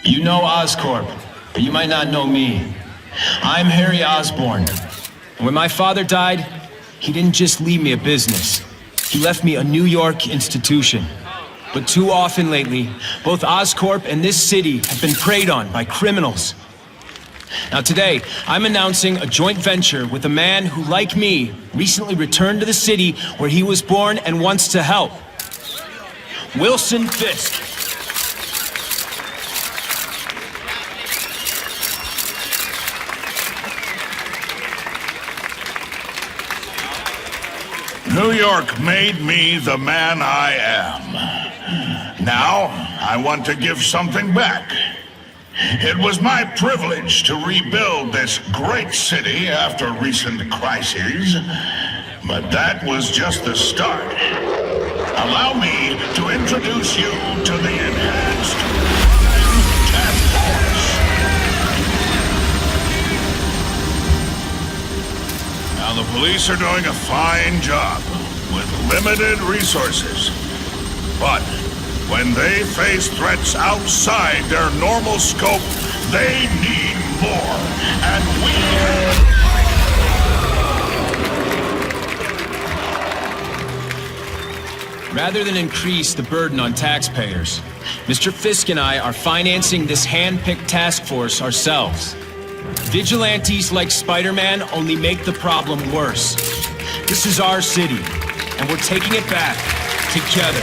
You know Oscorp, but you might not know me. I'm Harry Osborn. When my father died, he didn't just leave me a business. He left me a New York institution. But too often lately, both Oscorp and this city have been preyed on by criminals. Now today, I'm announcing a joint venture with a man who, like me, recently returned to the city where he was born and wants to help. Wilson Fisk. New York made me the man I am. Now, I want to give something back. It was my privilege to rebuild this great city after recent crises, but that was just the start. Allow me to introduce you to the Enhanced Crime Task Force. Now, the police are doing a fine job with limited resources, but when they face threats outside their normal scope, they need more. And we... Rather than increase the burden on taxpayers, Mr. Fisk and I are financing this hand-picked task force ourselves. Vigilantes like Spider-Man only make the problem worse. This is our city, and we're taking it back together.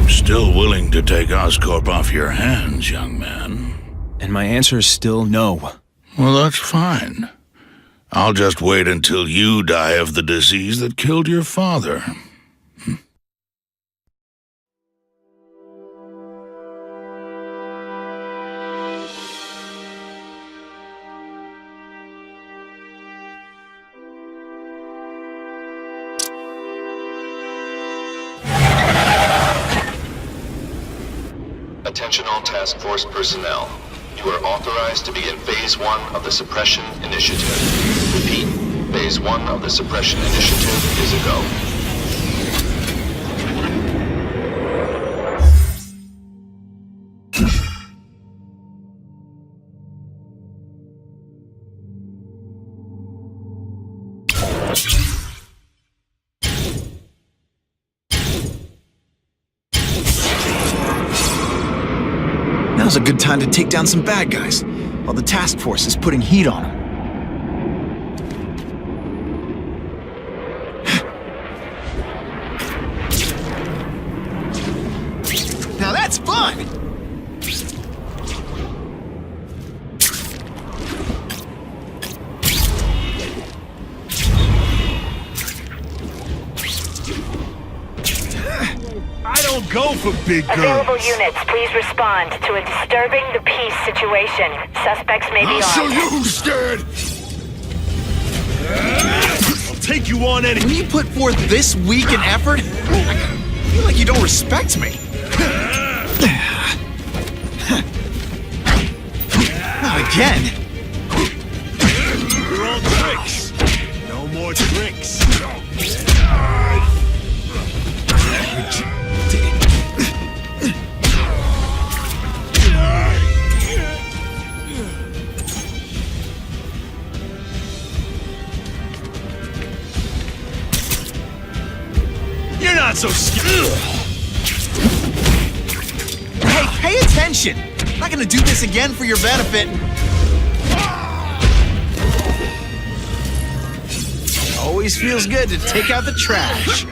I'm still willing to take Oscorp off your hands, young man. And my answer is still no. Well, that's fine. I'll just wait until you die of the disease that killed your father. Attention all task force personnel. You are authorized to begin Phase 1 of the Suppression Initiative. Repeat, Phase 1 of the Suppression Initiative is a go. Now's a good time to take down some bad guys, while the task force is putting heat on them. Now that's fun! I don't go for big guns. Available units, please respond to a disturbing the peace situation. Suspects may be I'll show armed. you who's scared. I'll take you on any. When you put forth this weak an effort, I feel like you don't respect me. Not again. You're all tricks. No more tricks. You're not so scared. Hey, pay attention! I'm not gonna do this again for your benefit. Always feels good to take out the trash.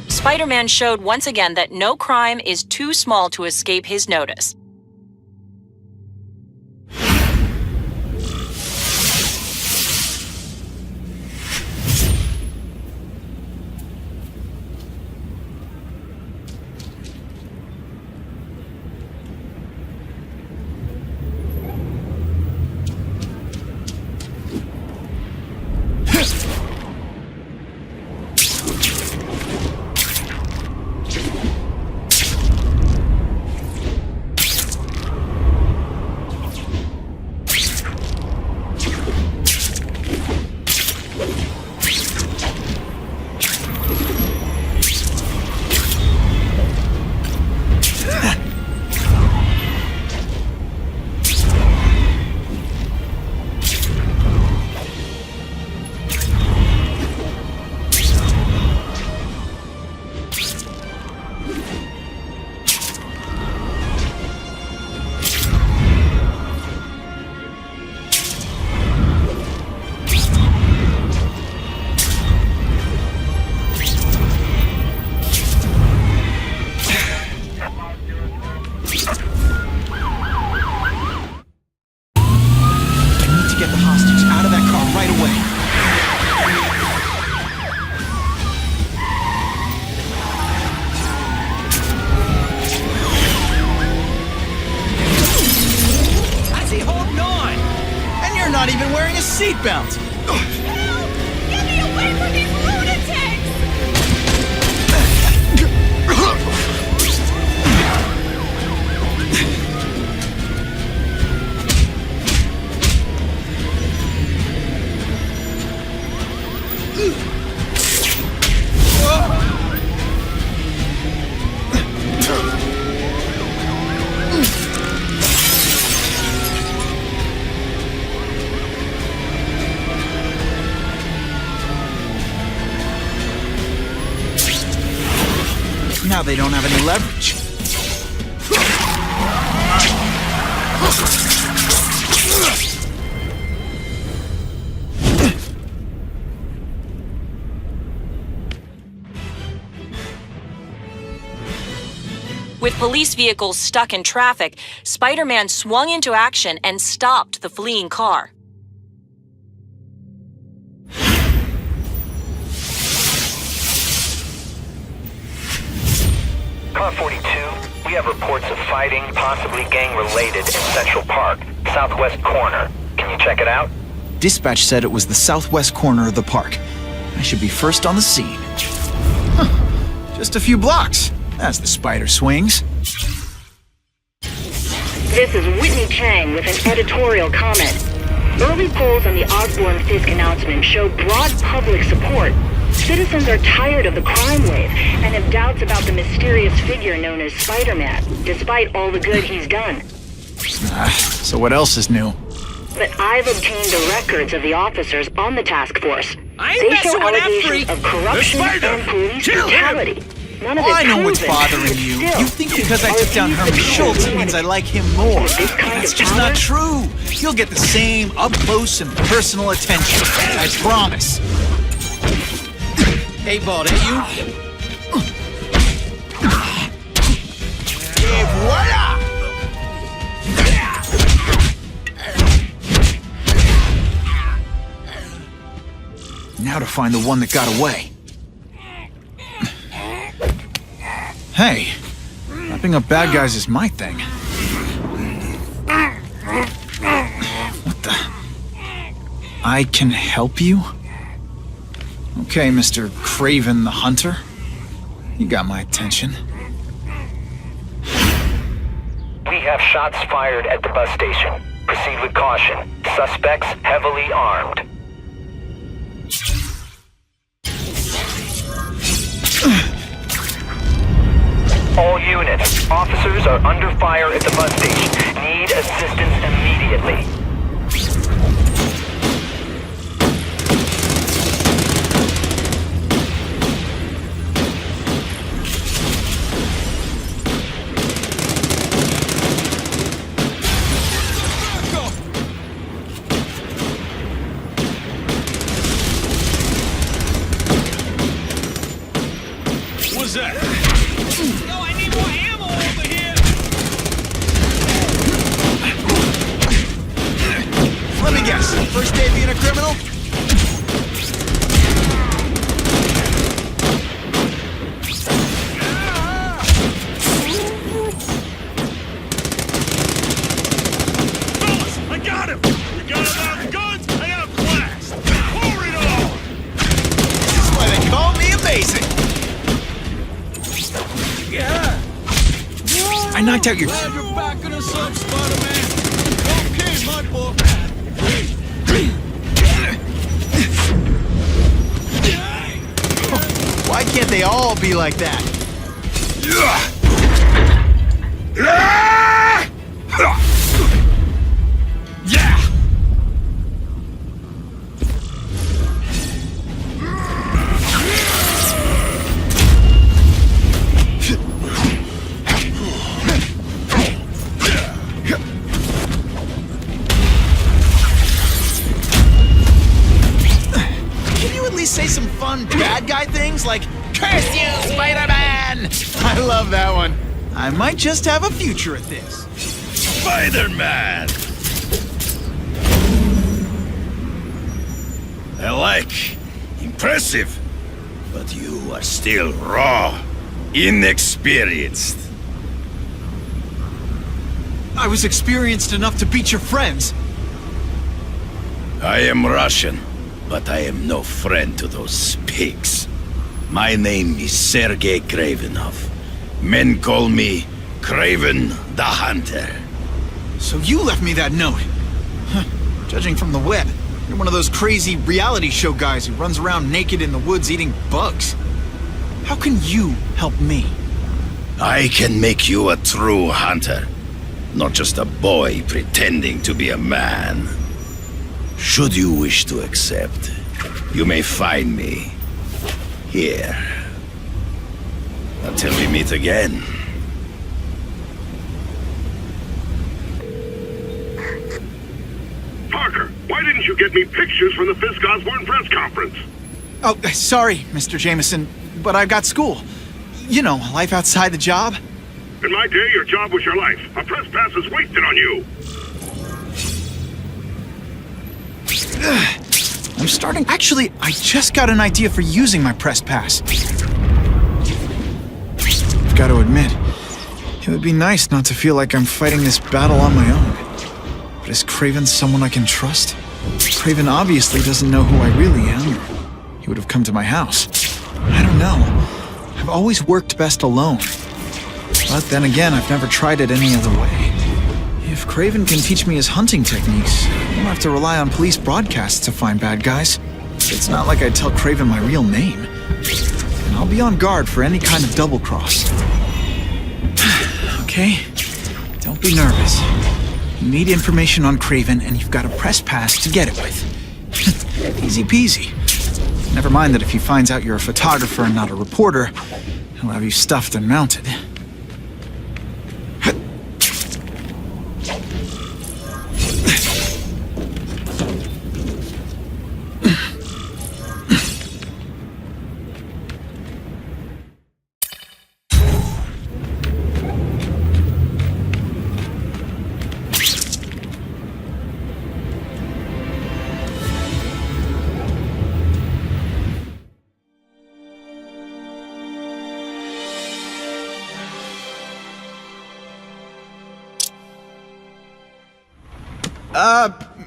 Spider-Man showed once again that no crime is too small to escape his notice. get the hostage out of that car right away. How's he holding on? And you're not even wearing a seatbelt! Get me away from these lunatics! Now they don't have any leverage. With police vehicles stuck in traffic, Spider-Man swung into action and stopped the fleeing car. Car 42, we have reports of fighting, possibly gang-related, in Central Park, southwest corner. Can you check it out? Dispatch said it was the southwest corner of the park. I should be first on the scene. Huh. Just a few blocks, as the spider swings. This is Whitney Chang with an editorial comment. Early polls on the Osborn-Fisk announcement show broad public support. Citizens are tired of the crime wave and have doubts about the mysterious figure known as Spider-Man, despite all the good he's done. So what else is new? But I've obtained the records of the officers on the task force. I ain't They messing show with that allegations freak. of corruption The Spider! and police Kill him! brutality. None of it I know what's proven, bothering but you. still, You think because I took down police Herman Schultz brutality. means I like him more. With this kind That's of just power? not true. You'll get the same up-close and personal attention. I promise. Hey, Bald, hey you? Et voila! Now to find the one that got away. Hey, wrapping up bad guys is my thing. What the? I can help you? Okay, Mr. Craven the Hunter. You got my attention. We have shots fired at the bus station. Proceed with caution. Suspects heavily armed. All units, officers are under fire at the bus station. Need assistance immediately. What's that? Yo, I need more ammo over here! Let me guess. First day being a criminal? Fellas, I got him! We got him out of guns and out of class! Pour it on! That's why they call me amazing. I knocked out your... Glad you're backing us up, Spider-Man! Okay, my boy! Why can't they all be like that? Yeah! Can you at least say some fun bad guy things like, "Curse you, Spider-Man"? I love that one. I might just have a future at this. Spider-Man! like. Impressive. But you are still raw, inexperienced. I was experienced enough to beat your friends. I am Russian, but I am no friend to those pigs. My name is Sergei Kravenov. Men call me Kraven the Hunter. So you left me that note. Huh. Judging from the web, you're one of those crazy reality show guys who runs around naked in the woods eating bugs. How can you help me? I can make you a true hunter, not just a boy pretending to be a man. Should you wish to accept, you may find me here. Until we meet again. Parker, why didn't you get me pictures from the Fisk Osborne press conference? Oh, sorry, Mr. Jameson, but I've got school. You know, life outside the job. In my day, your job was your life. A press pass is wasted on you. I'm starting... Actually, I just got an idea for using my press pass. I've got to admit, it would be nice not to feel like I'm fighting this battle on my own. But is Kraven someone I can trust? Kraven obviously doesn't know who I really am. He would have come to my house. I don't know. I've always worked best alone. But then again, I've never tried it any other way. If Kraven can teach me his hunting techniques, I won't have to rely on police broadcasts to find bad guys. It's not like I'd tell Kraven my real name. And I'll be on guard for any kind of double cross. Okay? Don't be nervous. You need information on Kraven, and you've got a press pass to get it with. Easy peasy. Never mind that if he finds out you're a photographer and not a reporter, he'll have you stuffed and mounted.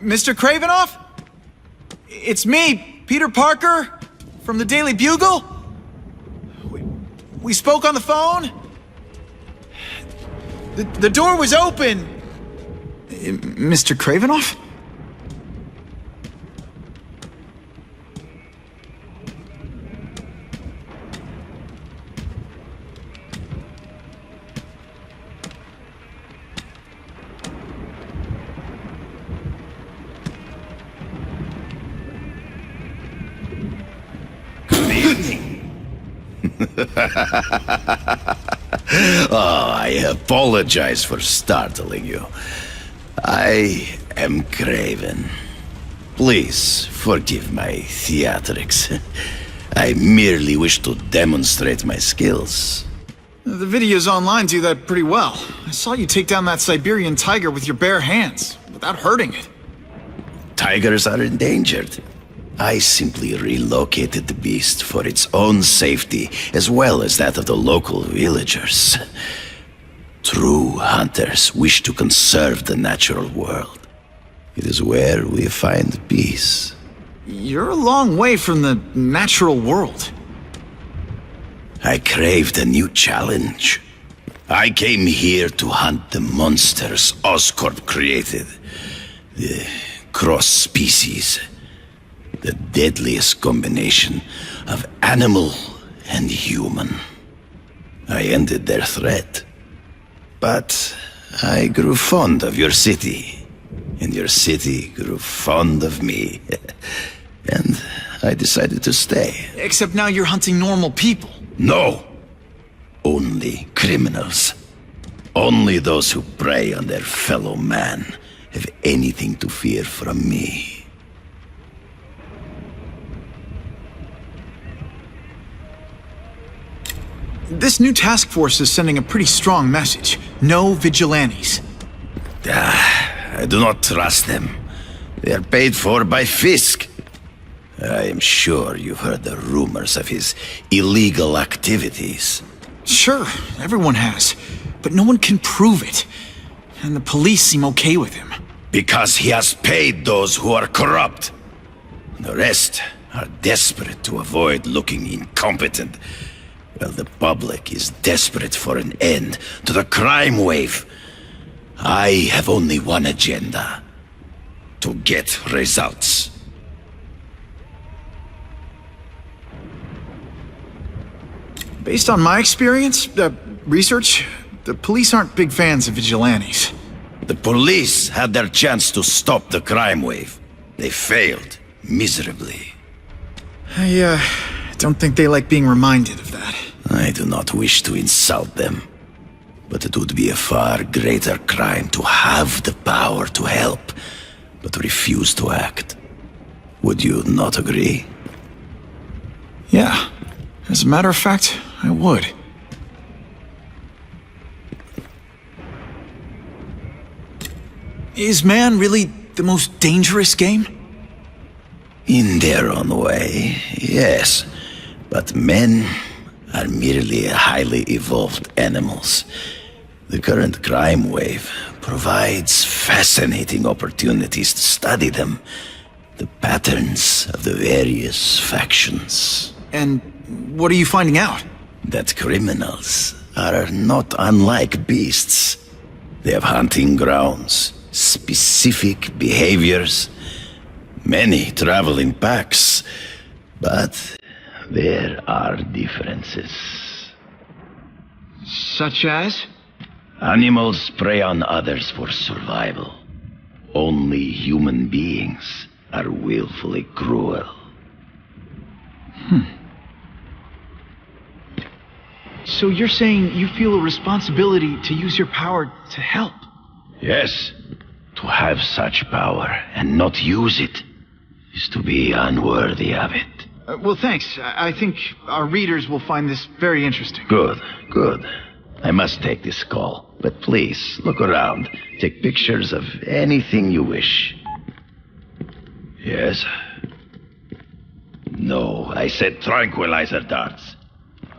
Mr. Kravenov? It's me, Peter Parker, from the Daily Bugle. We spoke on the phone. The door was open. Mr. Kravenov? Oh, I apologize for startling you. I am Kraven. Please forgive my theatrics. I merely wish to demonstrate my skills. The videos online do that pretty well. I saw you take down that Siberian tiger with your bare hands, without hurting it. Tigers are endangered. I simply relocated the beast for its own safety, as well as that of the local villagers. True hunters wish to conserve the natural world. It is where we find peace. You're a long way from the natural world. I craved a new challenge. I came here to hunt the monsters Oscorp created. The cross species. The deadliest combination of animal and human. I ended their threat. But I grew fond of your city. And your city grew fond of me. And I decided to stay. Except now you're hunting normal people. No! Only criminals. Only those who prey on their fellow man have anything to fear from me. This new task force is sending a pretty strong message. No vigilantes. I do not trust them. They are paid for by Fisk. I am sure you've heard the rumors of his illegal activities. Sure, everyone has. But no one can prove it. And the police seem okay with him. Because he has paid those who are corrupt. The rest are desperate to avoid looking incompetent. Well, the public is desperate for an end to the crime wave. I have only one agenda. To get results. Based on my experience, research, the police aren't big fans of vigilantes. The police had their chance to stop the crime wave. They failed miserably. I don't think they like being reminded of that. I do not wish to insult them, but it would be a far greater crime to have the power to help, but refuse to act. Would you not agree? Yeah. As a matter of fact, I would. Is man really the most dangerous game? In their own way, yes. But men are merely highly evolved animals. The current crime wave provides fascinating opportunities to study them. The patterns of the various factions. And what are you finding out? That criminals are not unlike beasts. They have hunting grounds, specific behaviors. Many travel in packs, but there are differences. Such as? Animals prey on others for survival. Only human beings are willfully cruel. So you're saying you feel a responsibility to use your power to help? Yes, to have such power and not use it is to be unworthy of it. Well, thanks. I think our readers will find this very interesting. Good, good. I must take this call, but please, look around. Take pictures of anything you wish. Yes? No, I said tranquilizer darts.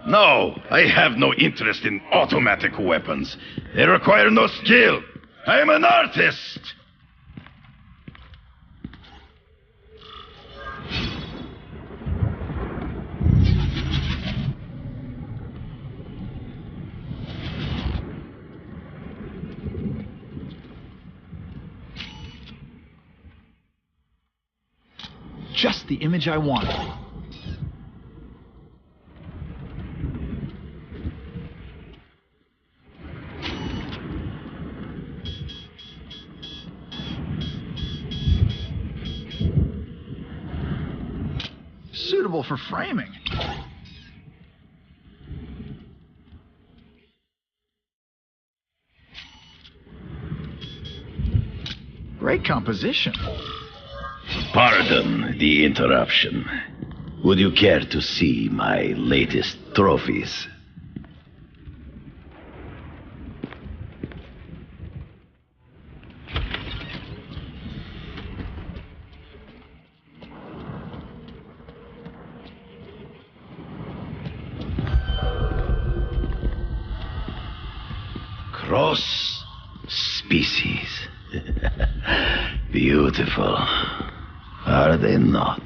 No, I have no interest in automatic weapons. They require no skill. I am an artist. Just the image I wanted. Suitable for framing. Great composition. Pardon the interruption. Would you care to see my latest trophies? Cross species. Beautiful. Are they not?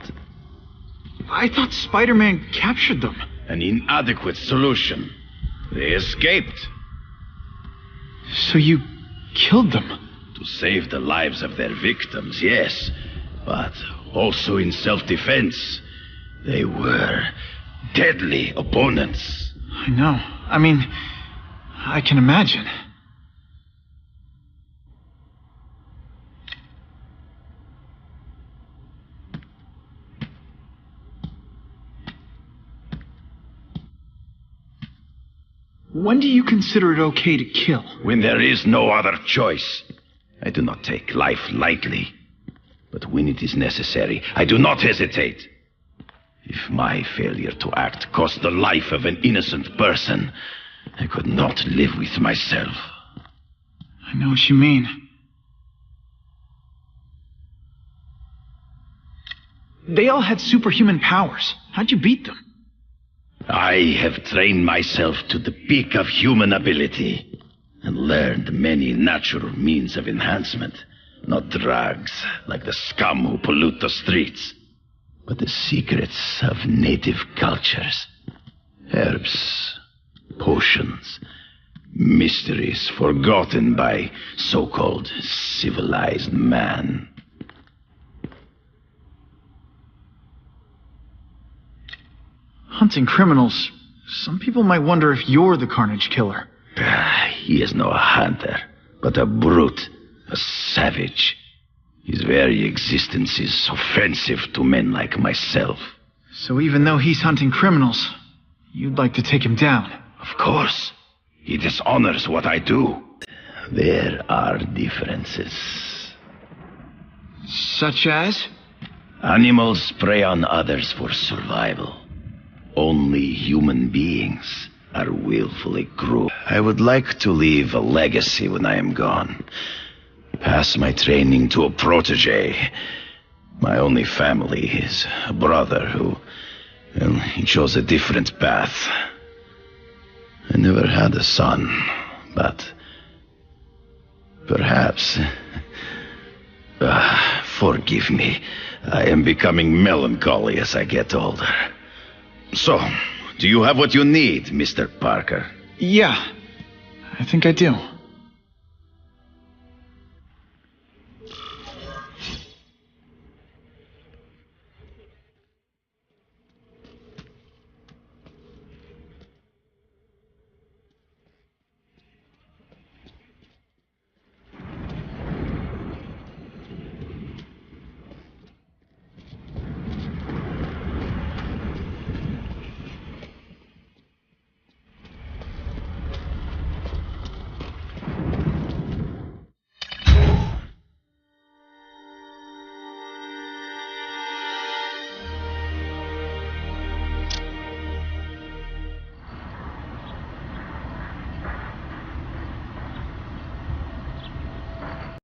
I thought Spider-Man captured them. An inadequate solution. They escaped. So you killed them? To save the lives of their victims, yes. But also in self-defense. They were deadly opponents. I know. I mean, I can imagine. When do you consider it okay to kill? When there is no other choice. I do not take life lightly. But when it is necessary, I do not hesitate. If my failure to act cost the life of an innocent person, I could not live with myself. I know what you mean. They all had superhuman powers. How'd you beat them? I have trained myself to the peak of human ability and learned many natural means of enhancement. Not drugs, like the scum who pollute the streets, but the secrets of native cultures. Herbs, potions, mysteries forgotten by so-called civilized man. Hunting criminals. Some people might wonder if you're the Carnage Killer. He is no hunter, but a brute, a savage. His very existence is offensive to men like myself. So even though he's hunting criminals, you'd like to take him down? Of course. He dishonors what I do. There are differences. Such as? Animals prey on others for survival. Only human beings are willfully cruel. I would like to leave a legacy when I am gone. Pass my training to a protege. My only family is a brother who, well, he chose a different path. I never had a son, but perhaps... forgive me. I am becoming melancholy as I get older. So, do you have what you need, Mr. Parker? Yeah, I think I do.